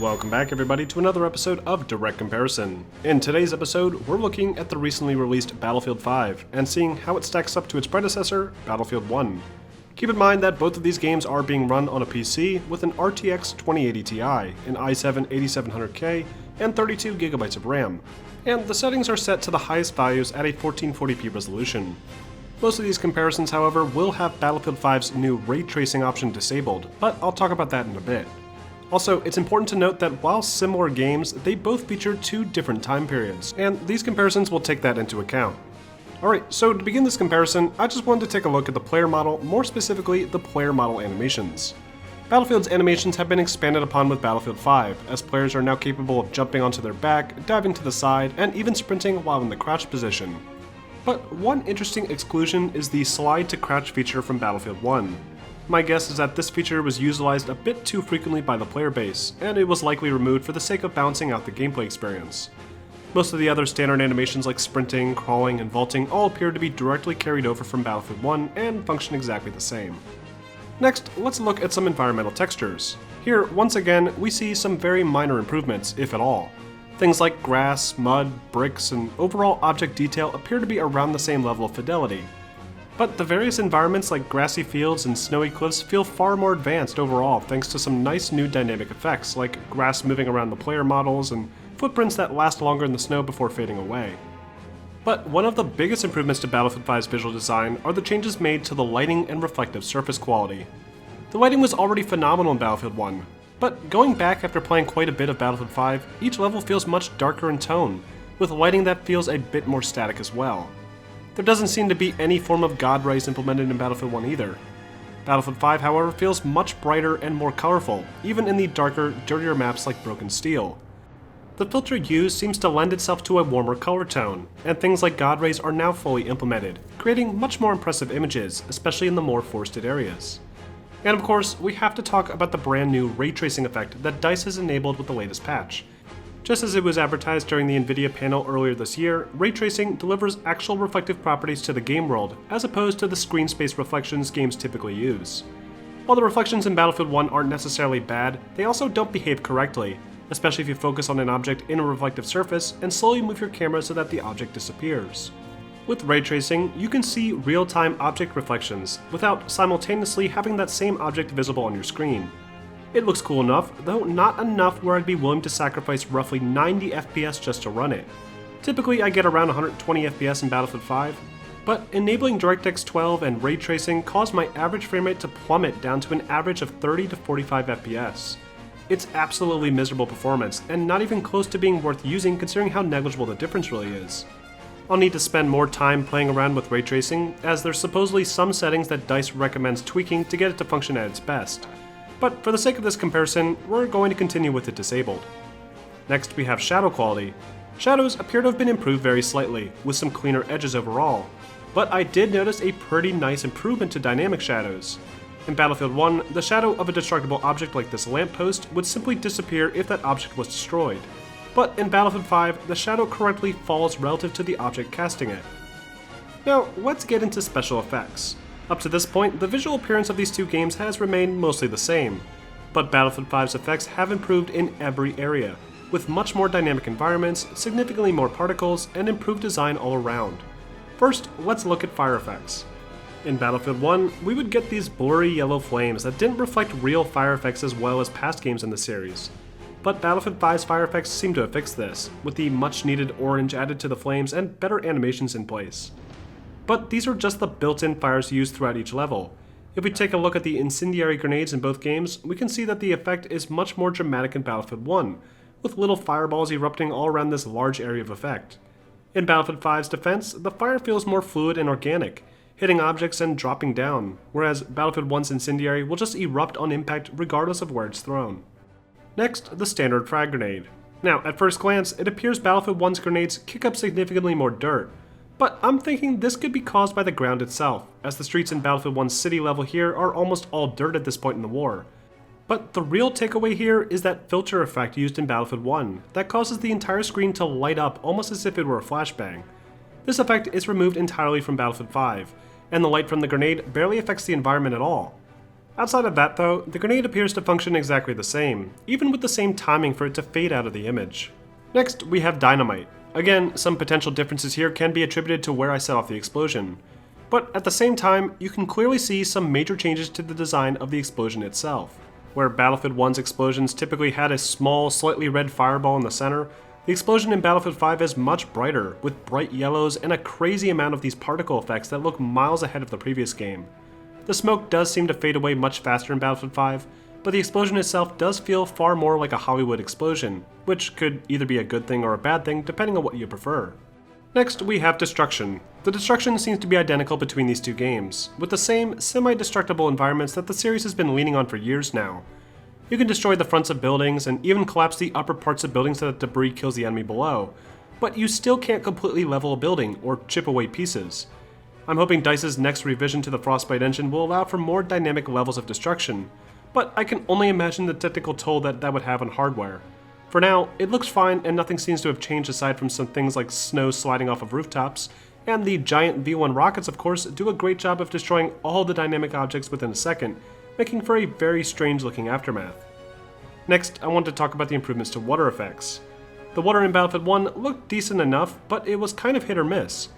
Welcome back everybody to another episode of Direct Comparison. In today's episode, we're looking at the recently released Battlefield 5 and seeing how it stacks up to its predecessor, Battlefield 1. Keep in mind that both of these games are being run on a PC with an RTX 2080 Ti, an i7 8700K, and 32GB of RAM, and the settings are set to the highest values at a 1440p resolution. Most of these comparisons, however, will have Battlefield 5's new ray tracing option disabled, but I'll talk about that in a bit. Also, it's important to note that while similar games, they both feature two different time periods, and these comparisons will take that into account. Alright, so to begin this comparison, I just wanted to take a look at the player model, more specifically the player model animations. Battlefield's animations have been expanded upon with Battlefield 5, as players are now capable of jumping onto their back, diving to the side, and even sprinting while in the crouch position. But one interesting exclusion is the slide to crouch feature from Battlefield 1. My guess is that this feature was utilized a bit too frequently by the player base, and it was likely removed for the sake of balancing out the gameplay experience. Most of the other standard animations like sprinting, crawling, and vaulting all appear to be directly carried over from Battlefield 1 and function exactly the same. Next, let's look at some environmental textures. Here, once again, we see some very minor improvements, if at all. Things like grass, mud, bricks, and overall object detail appear to be around the same level of fidelity. But the various environments like grassy fields and snowy cliffs feel far more advanced overall thanks to some nice new dynamic effects like grass moving around the player models and footprints that last longer in the snow before fading away. But one of the biggest improvements to Battlefield 5's visual design are the changes made to the lighting and reflective surface quality. The lighting was already phenomenal in Battlefield 1, but going back after playing quite a bit of Battlefield 5, each level feels much darker in tone, with lighting that feels a bit more static as well. There doesn't seem to be any form of God rays implemented in Battlefield 1 either. Battlefield 5, however, feels much brighter and more colorful, even in the darker, dirtier maps like Broken Steel. The filter used seems to lend itself to a warmer color tone, and things like God rays are now fully implemented, creating much more impressive images, especially in the more forested areas. And of course, we have to talk about the brand new ray tracing effect that DICE has enabled with the latest patch. Just as it was advertised during the Nvidia panel earlier this year, ray tracing delivers actual reflective properties to the game world, as opposed to the screen space reflections games typically use. While the reflections in Battlefield 1 aren't necessarily bad, they also don't behave correctly, especially if you focus on an object in a reflective surface and slowly move your camera so that the object disappears. With ray tracing, you can see real-time object reflections, without simultaneously having that same object visible on your screen. It looks cool enough, though not enough where I'd be willing to sacrifice roughly 90 FPS just to run it. Typically I get around 120 FPS in Battlefield 5, but enabling DirectX 12 and ray tracing caused my average frame rate to plummet down to an average of 30 to 45 FPS. It's absolutely miserable performance, and not even close to being worth using considering how negligible the difference really is. I'll need to spend more time playing around with ray tracing, as there's supposedly some settings that DICE recommends tweaking to get it to function at its best. But for the sake of this comparison, we're going to continue with it disabled. Next we have shadow quality. Shadows appear to have been improved very slightly, with some cleaner edges overall, but I did notice a pretty nice improvement to dynamic shadows. In Battlefield 1, the shadow of a destructible object like this lamppost would simply disappear if that object was destroyed. But in Battlefield 5, the shadow correctly falls relative to the object casting it. Now, let's get into special effects. Up to this point, the visual appearance of these two games has remained mostly the same, but Battlefield 5's effects have improved in every area, with much more dynamic environments, significantly more particles, and improved design all around. First, let's look at fire effects. In Battlefield 1, we would get these blurry yellow flames that didn't reflect real fire effects as well as past games in the series. But Battlefield 5's fire effects seem to have fixed this, with the much needed orange added to the flames and better animations in place. But these are just the built-in fires used throughout each level. If we take a look at the incendiary grenades in both games, we can see that the effect is much more dramatic in Battlefield 1, with little fireballs erupting all around this large area of effect. In Battlefield 5's defense, the fire feels more fluid and organic, hitting objects and dropping down, whereas Battlefield 1's incendiary will just erupt on impact regardless of where it's thrown. Next, the standard frag grenade. Now, at first glance, it appears Battlefield 1's grenades kick up significantly more dirt, but I'm thinking this could be caused by the ground itself, as the streets in Battlefield 1's city level here are almost all dirt at this point in the war. But the real takeaway here is that filter effect used in Battlefield 1 that causes the entire screen to light up almost as if it were a flashbang. This effect is removed entirely from Battlefield 5, and the light from the grenade barely affects the environment at all. Outside of that though, the grenade appears to function exactly the same, even with the same timing for it to fade out of the image. Next, we have dynamite. Again, some potential differences here can be attributed to where I set off the explosion. But at the same time, you can clearly see some major changes to the design of the explosion itself. Where Battlefield 1's explosions typically had a small, slightly red fireball in the center, the explosion in Battlefield 5 is much brighter, with bright yellows and a crazy amount of these particle effects that look miles ahead of the previous game. The smoke does seem to fade away much faster in Battlefield 5, but the explosion itself does feel far more like a Hollywood explosion, which could either be a good thing or a bad thing depending on what you prefer. Next, we have destruction. The destruction seems to be identical between these two games, with the same semi-destructible environments that the series has been leaning on for years now. You can destroy the fronts of buildings and even collapse the upper parts of buildings so that debris kills the enemy below, but you still can't completely level a building or chip away pieces. I'm hoping DICE's next revision to the Frostbite engine will allow for more dynamic levels of destruction, but I can only imagine the technical toll that would have on hardware. For now, it looks fine and nothing seems to have changed aside from some things like snow sliding off of rooftops, and the giant V1 rockets of course do a great job of destroying all the dynamic objects within a second, making for a very strange looking aftermath. Next, I want to talk about the improvements to water effects. The water in Battlefield 1 looked decent enough, but it was kind of hit or miss.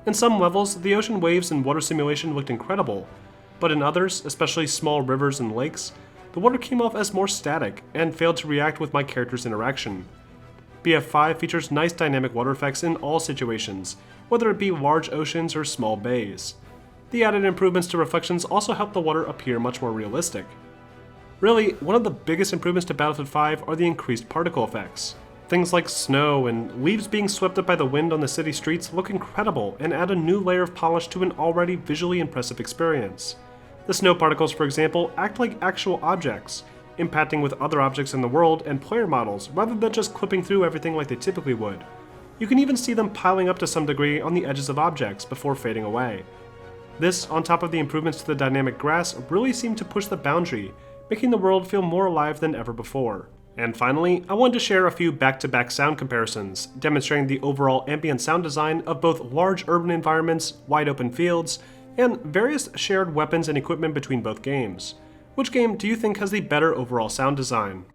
In some levels, the ocean waves in water simulation looked incredible, but in others, especially small rivers and lakes, the water came off as more static and failed to react with my character's interaction. BF5 features nice dynamic water effects in all situations, whether it be large oceans or small bays. The added improvements to reflections also help the water appear much more realistic. Really, one of the biggest improvements to Battlefield 5 are the increased particle effects. Things like snow and leaves being swept up by the wind on the city streets look incredible and add a new layer of polish to an already visually impressive experience. The snow particles, for example, act like actual objects, impacting with other objects in the world and player models rather than just clipping through everything like they typically would. You can even see them piling up to some degree on the edges of objects before fading away. This, on top of the improvements to the dynamic grass, really seem to push the boundary, making the world feel more alive than ever before. And finally, I wanted to share a few back-to-back sound comparisons, demonstrating the overall ambient sound design of both large urban environments, wide open fields, and various shared weapons and equipment between both games. Which game do you think has the better overall sound design?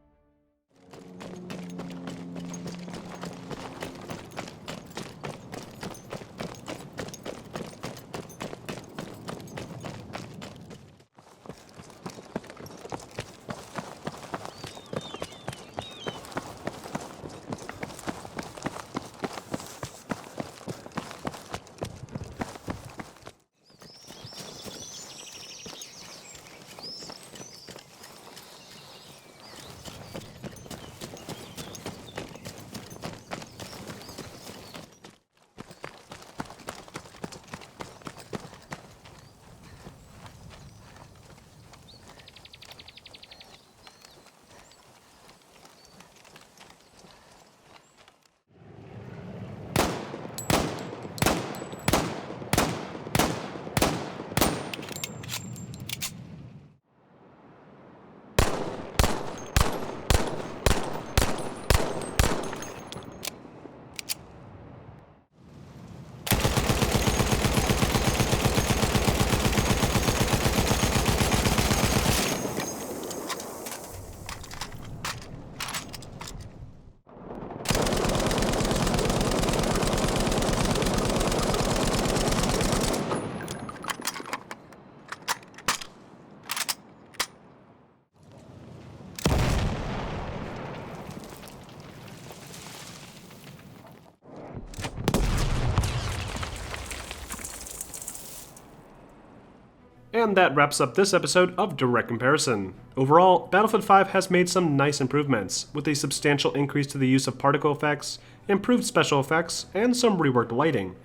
And that wraps up this episode of Direct Comparison. Overall, Battlefield 5 has made some nice improvements, with a substantial increase to the use of particle effects, improved special effects, and some reworked lighting.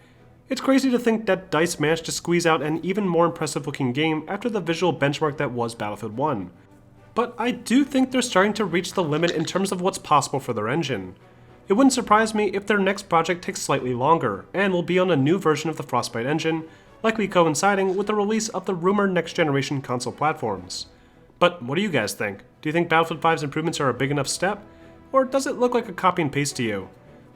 It's crazy to think that DICE managed to squeeze out an even more impressive looking game after the visual benchmark that was Battlefield 1. But I do think they're starting to reach the limit in terms of what's possible for their engine. It wouldn't surprise me if their next project takes slightly longer, and will be on a new version of the Frostbite engine, likely coinciding with the release of the rumored next-generation console platforms. But what do you guys think? Do you think Battlefield 5's improvements are a big enough step? Or does it look like a copy and paste to you?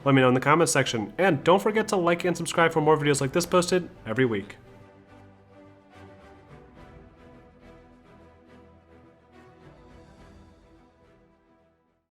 Let me know in the comments section, and don't forget to like and subscribe for more videos like this posted every week.